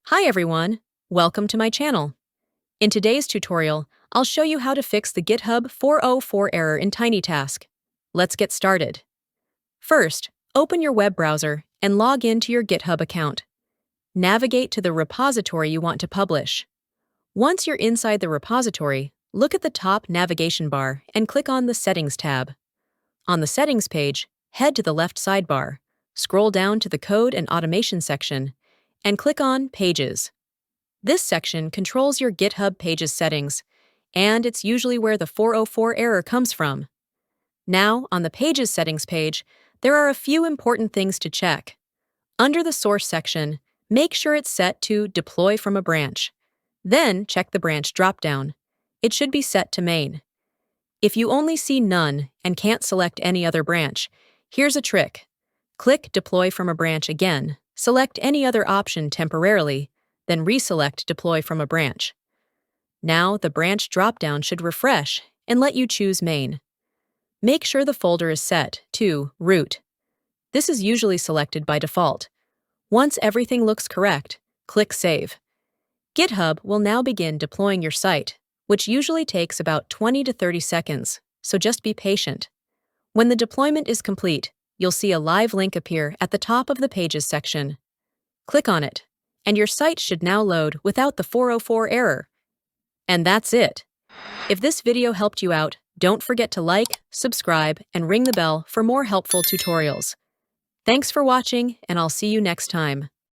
Hi everyone, welcome to my channel. In today's tutorial, I'll show you how to fix the GitHub 404 error in TinyTask. Let's get started. First, open your web browser and log into your GitHub account. Navigate to the repository you want to publish. Once you're inside the repository, look at the top navigation bar and click on the Settings tab. On the Settings page, head to the left sidebar, scroll down to the Code and Automation section, and click on Pages. This section controls your GitHub Pages settings, and it's usually where the 404 error comes from. Now, on the Pages settings page, there are a few important things to check. Under the Source section, make sure it's set to Deploy from a branch. Then, check the branch dropdown. It should be set to Main. If you only see None and can't select any other branch, here's a trick. Click Deploy from a branch again, select any other option temporarily, then reselect Deploy from a branch. Now, the branch dropdown should refresh and let you choose Main. Make sure the folder is set to Root. This is usually selected by default. Once everything looks correct, click Save. GitHub will now begin deploying your site, which usually takes about 20 to 30 seconds, so just be patient. When the deployment is complete, you'll see a live link appear at the top of the Pages section. Click on it, and your site should now load without the 404 error. And that's it. If this video helped you out, don't forget to like, subscribe, and ring the bell for more helpful tutorials. Thanks for watching, and I'll see you next time.